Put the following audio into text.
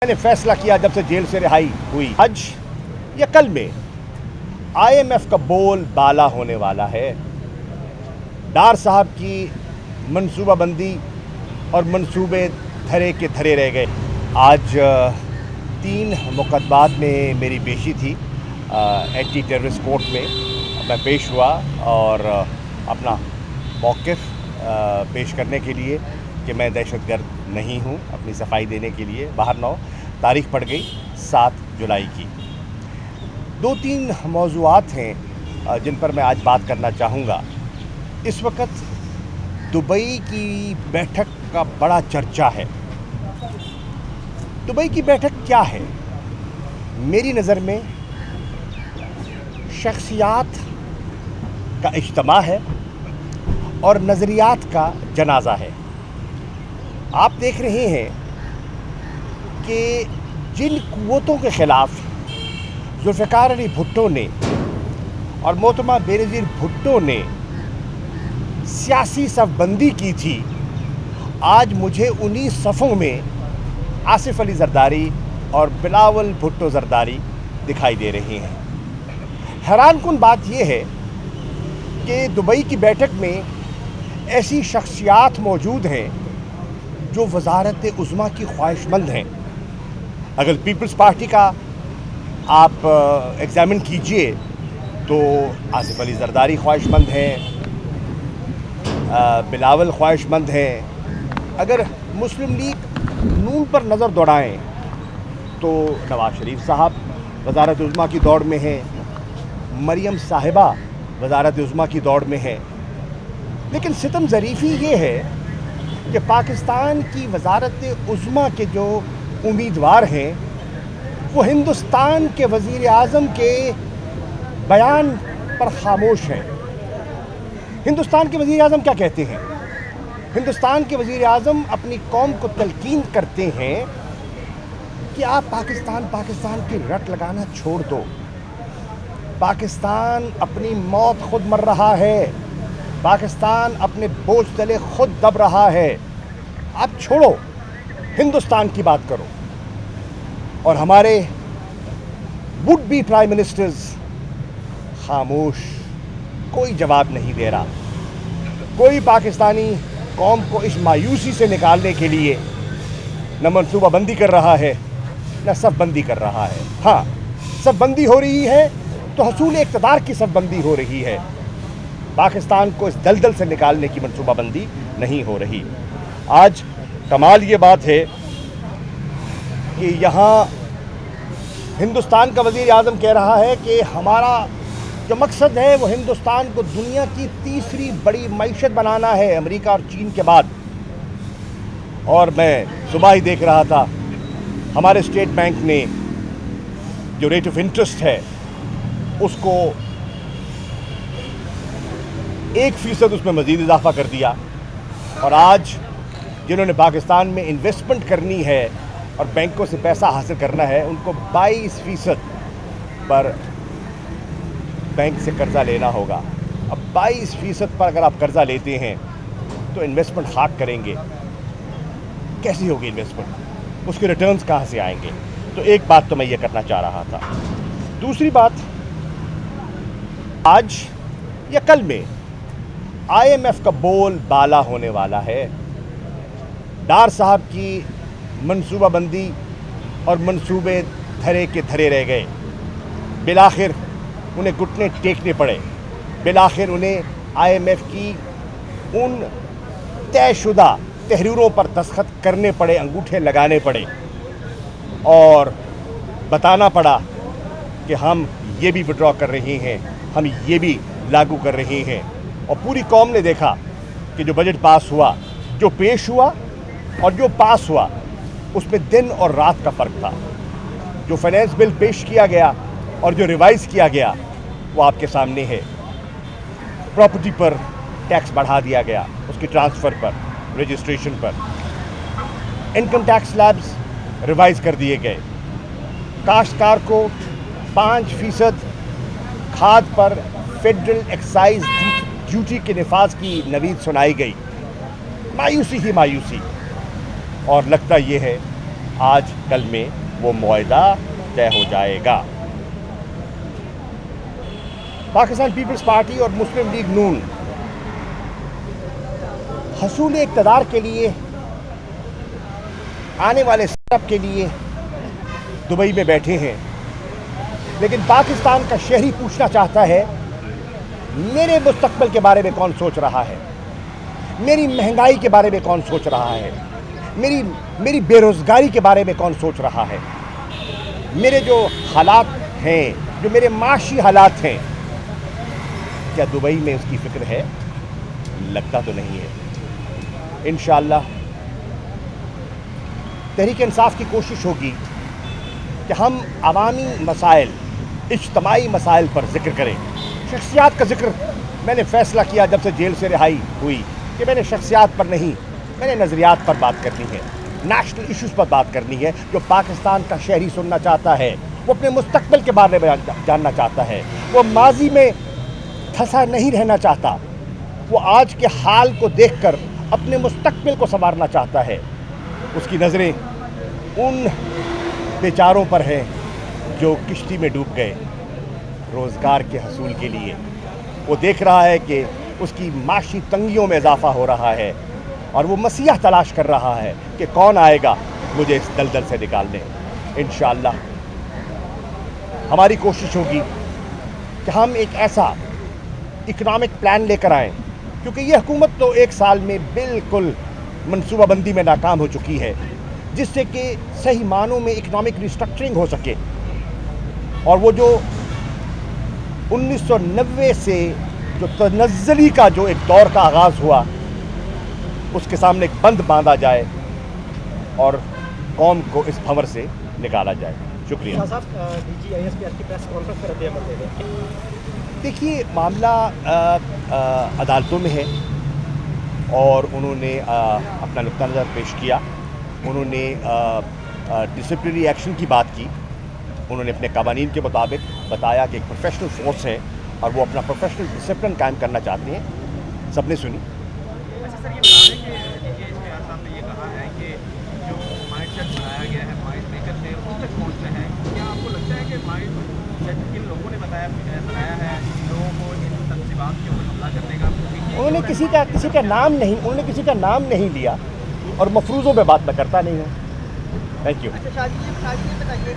मैंने फैसला किया जब से जेल से रिहाई हुई, आज या कल में IMF का बोल बाला होने वाला है। डार साहब की मनसूबाबंदी और मंसूबे धरे के धरे रह गए। आज 3 मुकदमात में मेरी पेशी थी एंटी टेररिस्ट कोर्ट में। मैं पेश हुआ और अपना मौक़िफ़ पेश करने के लिए कि मैं दहशतगर्द नहीं हूँ, अपनी सफाई देने के लिए बाहर न हो। तारीख पड़ गई 7 जुलाई की। 2-3 मौज़ूआत हैं जिन पर मैं आज बात करना चाहूँगा। इस वक्त दुबई की बैठक का बड़ा चर्चा है। दुबई की बैठक क्या है? मेरी नज़र में शख्सियात का इज्तिमा है और नज़रियात का जनाजा है। आप देख रहे हैं कि जिन क़ुव्वतों के ख़िलाफ़ ज़ुल्फ़िकार अली भुट्टो ने और मोहतरमा बेनज़ीर भुट्टो ने सियासी सफ़बंदी की थी, आज मुझे उन्हीं सफ़ों में आसिफ़ अली ज़रदारी और बिलावल भुट्टो ज़रदारी दिखाई दे रहे हैं। हैरानकुन बात यह है कि दुबई की बैठक में ऐसी शख्सियात मौजूद हैं जो वज़ारत उज़्मा की ख्वाहिशमंद हैं। अगर पीपल्स पार्टी का आप एग्ज़ामिन कीजिए तो आसिफ़ अली ज़रदारी ख्वाहिशमंद हैं, बिलावल ख्वाहिशमंद हैं। अगर मुस्लिम लीग नून पर नज़र दौड़ाएं तो नवाज़ शरीफ साहब वज़ारत उज़्मा की दौड़ में हैं, मरियम साहिबा वज़ारत उज़्मा की दौड़ में हैं। लेकिन सितम ज़रीफ़ी ये है कि पाकिस्तान की वज़ारत उज़्मा के जो उम्मीदवार हैं वो हिंदुस्तान के वज़ीर आज़म के बयान पर ख़ामोश हैं। हिंदुस्तान के वज़ीर आज़म क्या कहते हैं? हिंदुस्तान के वज़ीर आज़म अपनी कौम को तलकीन करते हैं कि आप पाकिस्तान की रट लगाना छोड़ दो। पाकिस्तान अपनी मौत खुद मर रहा है, पाकिस्तान अपने बोझ तले खुद दब रहा है। आप छोड़ो, हिंदुस्तान की बात करो। और हमारे वुड बी प्राइम मिनिस्टर्स खामोश, कोई जवाब नहीं दे रहा। कोई पाकिस्तानी कौम को इस मायूसी से निकालने के लिए न मनसूबाबंदी कर रहा है न सफ़बंदी कर रहा है। हाँ, सफ़बंदी हो रही है तो हसूल इक़्तिदार की सफ़बंदी हो रही है, पाकिस्तान को इस दलदल से निकालने की मनसूबाबंदी नहीं हो रही। आज कमाल ये बात है कि यहाँ हिंदुस्तान का वज़ीर आज़म कह रहा है कि हमारा जो मकसद है वो हिंदुस्तान को दुनिया की तीसरी बड़ी मईशत बनाना है, अमेरिका और चीन के बाद। और मैं सुबह ही देख रहा था हमारे स्टेट बैंक ने जो रेट ऑफ इंटरेस्ट है उसको 1% उसमें मज़ीद इजाफा कर दिया। और आज जिन्होंने पाकिस्तान में इन्वेस्टमेंट करनी है और बैंकों से पैसा हासिल करना है, उनको 22% पर बैंक से कर्ज़ा लेना होगा। अब 22% पर अगर आप कर्ज़ा लेते हैं तो इन्वेस्टमेंट खाक करेंगे, कैसी होगी इन्वेस्टमेंट? उसके रिटर्न्स कहाँ से आएंगे? तो एक बात तो मैं ये करना चाह रहा था। दूसरी बात, आज या कल में IMF का बोल बाला होने वाला है। डार साहब की मनसूबाबंदी और मंसूबे धरे के धरे रह गए। बिलाखिर उन्हें घुटने टेकने पड़े, बिलाखिर उन्हें IMF की उन तयशुदा तहरीरों पर दस्तखत करने पड़े, अंगूठे लगाने पड़े और बताना पड़ा कि हम ये भी विड्रॉ कर रहे हैं, हम ये भी लागू कर रहे हैं। और पूरी कौम ने देखा कि जो बजट पास हुआ, जो पेश हुआ और जो पास हुआ, उसमें दिन और रात का फ़र्क था। जो फाइनेंस बिल पेश किया गया और जो रिवाइज़ किया गया वो आपके सामने है। प्रॉपर्टी पर टैक्स बढ़ा दिया गया, उसकी ट्रांसफ़र पर, रजिस्ट्रेशन पर। इनकम टैक्स स्लैब्स रिवाइज़ कर दिए गए। काश्तकार को 5% खाद पर फेडरल एक्साइज ड्यूटी के निफाज की नवीद सुनाई गई। मायूसी ही मायूसी। और लगता ये है آج کل میں وہ معاہدہ طے ہو جائے گا۔ پاکستان پیپلز پارٹی اور مسلم لیگ نون حصول اقتدار کے لیے آنے والے سب کے لیے دبئی میں بیٹھے ہیں، لیکن پاکستان کا شہری پوچھنا چاہتا ہے میرے مستقبل کے بارے میں کون سوچ رہا ہے، میری مہنگائی کے بارے میں کون سوچ رہا ہے، میری بے روزگاری کے بارے میں کون سوچ رہا ہے، میرے جو حالات ہیں، جو میرے معاشی حالات ہیں، کیا دبئی میں اس کی فکر ہے؟ لگتا تو نہیں ہے۔ انشاءاللہ تحریک انصاف کی کوشش ہوگی کہ ہم عوامی مسائل، اجتماعی مسائل پر ذکر کریں۔ شخصیات کا ذکر میں نے فیصلہ کیا جب سے جیل سے رہائی ہوئی کہ میں نے شخصیات پر نہیں، میں نے نظریات پر بات کرنی ہے، نیشنل ایشوز پر بات کرنی ہے جو پاکستان کا شہری سننا چاہتا ہے، وہ اپنے مستقبل کے بارے میں جاننا چاہتا ہے، وہ ماضی میں پھنسا نہیں رہنا چاہتا، وہ آج کے حال کو دیکھ کر اپنے مستقبل کو سنوارنا چاہتا ہے۔ اس کی نظریں ان بیچاروں پر ہیں جو کشتی میں ڈوب گئے روزگار کے حصول کے لیے۔ وہ دیکھ رہا ہے کہ اس کی معاشی تنگیوں میں اضافہ ہو رہا ہے اور وہ مسیح تلاش کر رہا ہے کہ کون آئے گا مجھے اس دلدل سے نکالنے۔ انشاءاللہ ہماری کوشش ہوگی کہ ہم ایک ایسا اکنامک پلان لے کر آئیں، کیونکہ یہ حکومت تو 1 سال میں بالکل منصوبہ بندی میں ناکام ہو چکی ہے، جس سے کہ صحیح معنوں میں اکنامک ریسٹرکچرنگ ہو سکے، اور وہ جو 1990 سے جو تنزلی کا جو ایک دور کا آغاز ہوا اس کے سامنے ایک بند باندھا جائے اور قوم کو اس بھنور سے نکالا جائے۔ شکریہ۔ دیکھیے معاملہ عدالتوں میں ہے اور انہوں نے اپنا نقطہ نظر پیش کیا، انہوں نے ڈسپلنری ایکشن کی بات کی، انہوں نے اپنے قوانین کے مطابق بتایا کہ ایک پروفیشنل فورس ہے اور وہ اپنا پروفیشنل ڈسپلن قائم کرنا چاہتے ہیں، سب نے سنی۔ اچھا سر، یہ بتا دیں کہ اشتہار صاحب نے یہ کہا ہے کہ جو مائنڈ سیٹ بنایا گیا ہے مائنڈ میکر نے اس تک پہنچنا ہے، کیا آپ کو لگتا ہے کہ مائنڈ سیٹ کن لوگوں نے بنایا ہے لوگوں کو ان تنصیبات کے اوپر حملہ کرنے کا؟ انہوں نے کسی کا نام نہیں لیا اور مفروضوں پہ بات میں کرتا نہیں ہوں۔ Thank you. اچھا شاہ جی یہ بتائیے گا